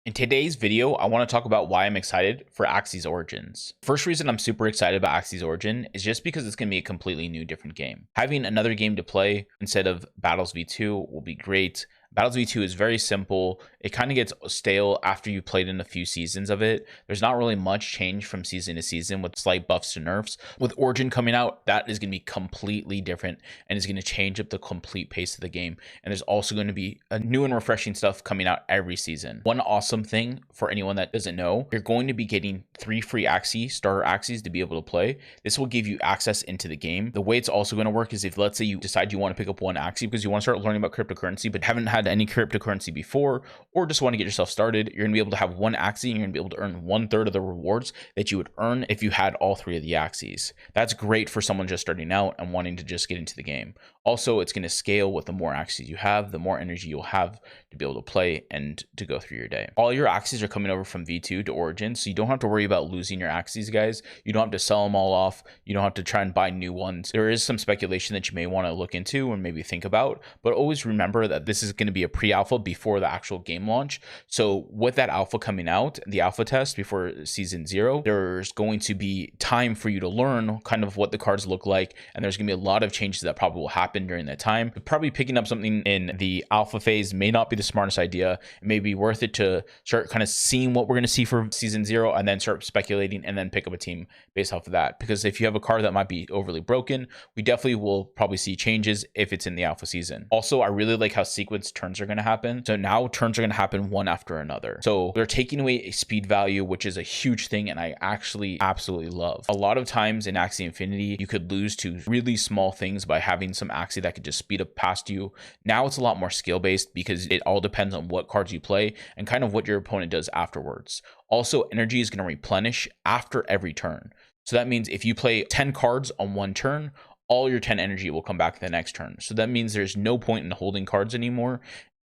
In today's video, I want to talk about why I'm excited for Axie's Origins. First reason I'm super excited about Axie's Origin is just because it's going to be a completely new, different game. Having another game to play instead of Battles v2 will be great. Battles v2 is very simple. It kind of gets stale after you played in a few seasons of it. There's not really much change from season to season with slight buffs to nerfs. With Origin coming out, that is going to be completely different and is going to change up the complete pace of the game. And there's also going to be a new and refreshing stuff coming out every season. One awesome thing for anyone that doesn't know, you're going to be getting 3 free Axie, starter Axies to be able to play. This will give you access into the game. The way it's also going to work is if, let's say, you decide you want to pick up one Axie because you want to start learning about cryptocurrency but haven't had any cryptocurrency before, or just want to get yourself started, you're going to be able to have one Axie and you're going to be able to earn 1/3 of the rewards that you would earn if you had all 3 of the Axies. That's great for someone just starting out and wanting to just get into the game. Also, it's going to scale with the more Axies you have, the more energy you'll have to be able to play and to go through your day. All your Axies are coming over from V2 to Origin, so you don't have to worry about losing your Axies, guys. You don't have to sell them all off. You don't have to try and buy new ones. There is some speculation that you may want to look into and maybe think about, but always remember that this is going to be a pre-alpha before the actual game launch. So with that alpha coming out, the alpha test before season 0, there's going to be time for you to learn kind of what the cards look like, and there's going to be a lot of changes that probably will happen during that time. Probably picking up something in the alpha phase may not be the smartest idea. It may be worth it to start kind of seeing what we're going to see for season 0 and then start speculating and then pick up a team based off of that. Because if you have a card that might be overly broken, we definitely will probably see changes if it's in the alpha season. Also, I really like how sequence turns are going to happen. So now turns are going to happen one after another. So they're taking away a speed value, which is a huge thing, and I actually absolutely love. A lot of times in Axie Infinity, you could lose to really small things by having some Axie that could just speed up past you. Now it's a lot more skill based because it all depends on what cards you play and kind of what your opponent does afterwards. Also, energy is going to replenish after every turn. So that means if you play 10 cards on one turn, all your 10 energy will come back the next turn. So that means there's no point in holding cards anymore.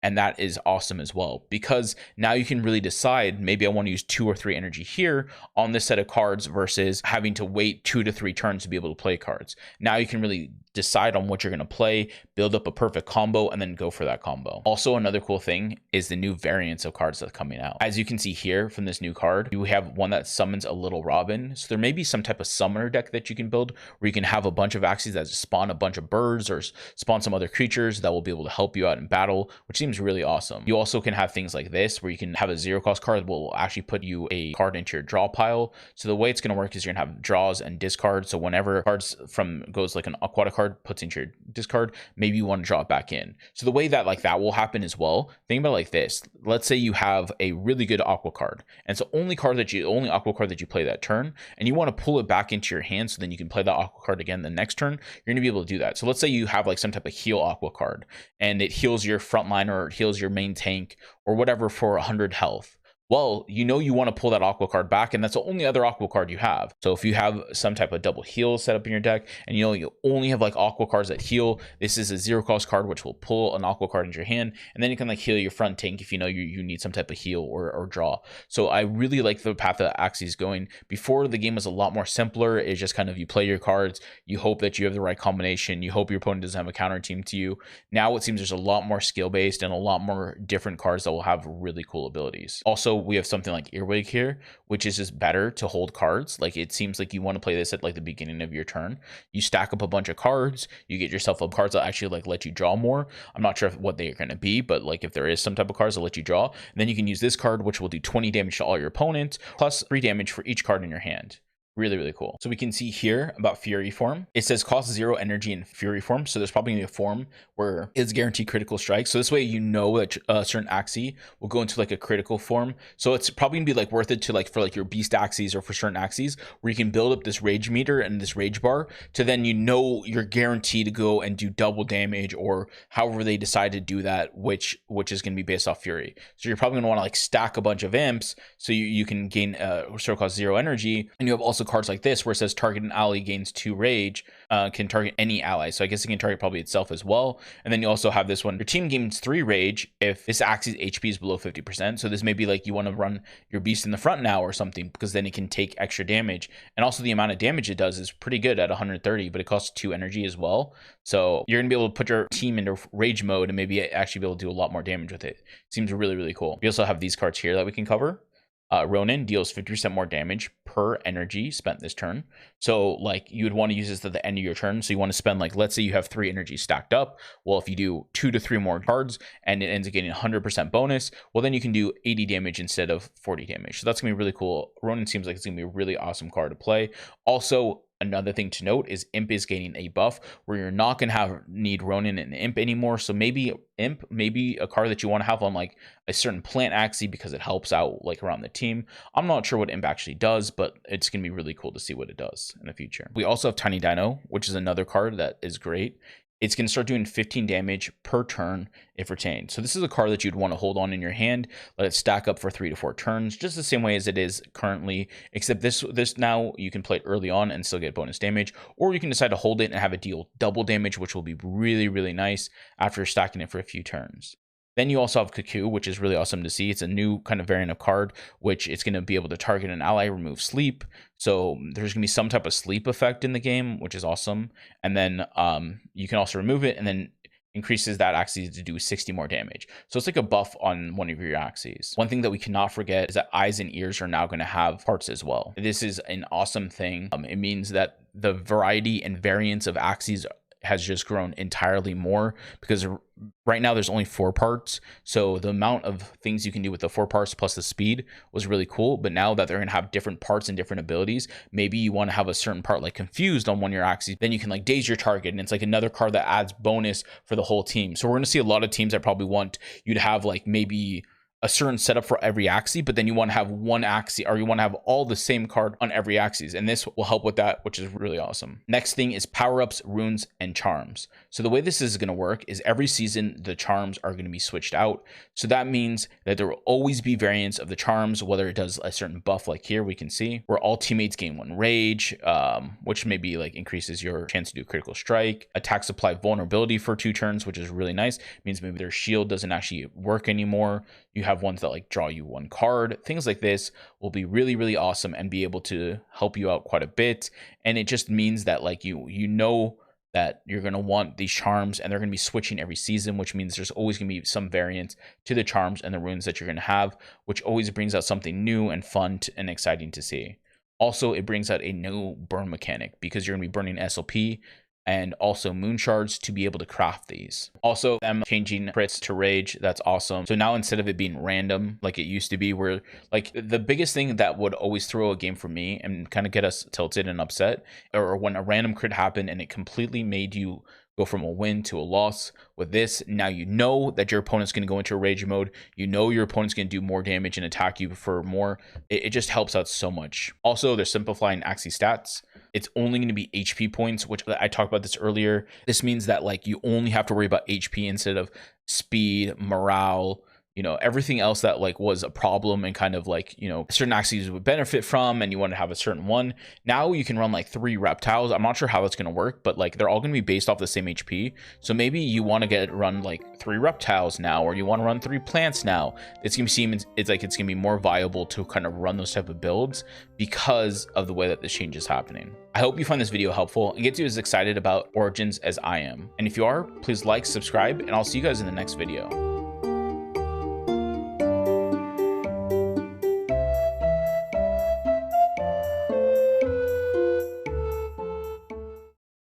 And that is awesome as well, because now you can really decide, maybe I want to use 2 or 3 energy here on this set of cards versus having to wait 2 to 3 turns to be able to play cards. Now you can really decide on what you're going to play, build up a perfect combo, and then go for that combo. Also, another cool thing is the new variants of cards that's coming out. As you can see here from this new card, you have one that summons a little Robin. So there may be some type of summoner deck that you can build where you can have a bunch of Axies that spawn a bunch of birds or spawn some other creatures that will be able to help you out in battle, which seems really awesome. You also can have things like this where you can have a 0-cost card that will actually put you a card into your draw pile. So the way it's going to work is you're going to have draws and discards. So whenever cards from goes like an aquata card puts into your discard, maybe you want to draw it back in. So the way that that will happen as well, think about it like this. Let's say you have a really good aqua card, and so only aqua card that you play that turn, and you want to pull it back into your hand so then you can play that aqua card again the next turn. You're going to be able to do that. So let's say you have like some type of heal aqua card and it heals your frontline or it heals your main tank or whatever for 100 health. Well, you know you want to pull that aqua card back, and that's the only other aqua card you have. So if you have some type of double heal set up in your deck, and you only have like aqua cards that heal, this is a 0-cost card which will pull an aqua card into your hand, and then you can like heal your front tank if you know you need some type of heal or draw. So I really like the path that Axie is going. Before, the game was a lot more simpler. It's just kind of you play your cards, you hope that you have the right combination, you hope your opponent doesn't have a counter team to you. Now it seems there's a lot more skill based and a lot more different cards that will have really cool abilities. Also, we have something like Earwig here, which is just better to hold cards. Like, it seems like you want to play this at like the beginning of your turn. You stack up a bunch of cards, you get yourself up cards that actually like let you draw more. I'm not sure what they are going to be, but like if there is some type of cards that let you draw, and then you can use this card, which will do 20 damage to all your opponents, plus 3 damage for each card in your hand. Really, really cool. So we can see here about Fury form. It says cost 0 energy in Fury form. So there's probably gonna be a form where it's guaranteed critical strike. So this way, you know that a certain Axie will go into like a critical form. So it's probably gonna be like worth it to like for like your beast Axies or for certain Axies where you can build up this rage meter and this rage bar to then you're guaranteed to go and do double damage or however they decide to do that, which is gonna be based off Fury. So you're probably gonna want to like stack a bunch of imps so you can gain cost 0 energy, and you have also also cards like this where it says target an ally gains 2 rage, can target any ally. So I guess it can target probably itself as well. And then you also have this one, your team gains 3 rage if this Axie's HP is below 50%. So this may be like you want to run your beast in the front now or something, because then it can take extra damage. And also the amount of damage it does is pretty good at 130, but it costs 2 energy as well. So you're gonna be able to put your team into rage mode and maybe actually be able to do a lot more damage with it. Seems really, really cool. We also have these cards here that we can cover. Ronin deals 50% more damage per energy spent this turn. So like you would want to use this at the end of your turn. So you want to spend, like, let's say you have 3 energy stacked up. Well, if you do 2 to 3 more cards and it ends up getting 100% bonus, well, then you can do 80 damage instead of 40 damage. So that's gonna be really cool. Ronin seems like it's gonna be a really awesome card to play. Also, another thing to note is Imp is gaining a buff where you're not going to need Ronin and Imp anymore. So maybe Imp, maybe a card that you want to have on like a certain plant Axie because it helps out like around the team. I'm not sure what Imp actually does, but it's going to be really cool to see what it does in the future. We also have Tiny Dino, which is another card that is great. It's going to start doing 15 damage per turn if retained. So this is a card that you'd want to hold on in your hand, let it stack up for 3 to 4 turns, just the same way as it is currently, except this now you can play it early on and still get bonus damage, or you can decide to hold it and have it deal double damage, which will be really, really nice after stacking it for a few turns. Then you also have Cuckoo, which is really awesome to see. It's a new kind of variant of card, which it's going to be able to target an ally, remove sleep. So there's going to be some type of sleep effect in the game, which is awesome. And then you can also remove it and then increases that Axie to do 60 more damage. So it's like a buff on one of your Axies. One thing that we cannot forget is that eyes and ears are now going to have parts as well. This is an awesome thing. It means that the variety and variance of Axies has just grown entirely more, because right now there's only 4 parts. So the amount of things you can do with the 4 parts plus the speed was really cool. But now that they're going to have different parts and different abilities, maybe you want to have a certain part like confused on one of your Axies, then you can like daze your target, and it's like another card that adds bonus for the whole team. So we're going to see a lot of teams that probably want you to have like maybe a certain setup for every Axie, but then you want to have one Axie, or you want to have all the same card on every Axies, and this will help with that, which is really awesome. Next thing is power-ups, runes, and charms. So the way this is going to work is every season the charms are going to be switched out. So that means that there will always be variants of the charms, whether it does a certain buff like here we can see, where all teammates gain 1 rage, which maybe like increases your chance to do critical strike. Attacks apply vulnerability for 2 turns, which is really nice. It means maybe their shield doesn't actually work anymore. You have ones that like draw you 1 card. Things like this will be really, really awesome and be able to help you out quite a bit. And it just means that like you know that you're going to want these charms, and they're going to be switching every season, which means there's always going to be some variance to the charms and the runes that you're going to have, which always brings out something new and fun and exciting to see. Also, it brings out a new burn mechanic, because you're going to be burning SLP and also moon shards to be able to craft these. Also, them changing crits to rage, that's awesome. So now instead of it being random like it used to be, where like the biggest thing that would always throw a game for me and kind of get us tilted and upset, or when a random crit happened and it completely made you go from a win to a loss. With this, now you know that your opponent's going to go into a rage mode. You know your opponent's going to do more damage and attack you for more. It just helps out so much. Also, they're simplifying Axie stats. It's only going to be HP points, which I talked about this earlier. This means that like you only have to worry about HP instead of speed, morale, you know, everything else that like was a problem and kind of like, you know, certain Axies would benefit from, and you want to have a certain one. Now you can run like 3 reptiles. I'm not sure how that's going to work, but like they're all going to be based off the same HP. So maybe you want to run like 3 reptiles now, or you want to run 3 plants now. It's going to seem, it's going to be more viable to kind of run those type of builds because of the way that this change is happening. I hope you find this video helpful and gets you as excited about Origins as I am. And if you are, please like, subscribe, and I'll see you guys in the next video.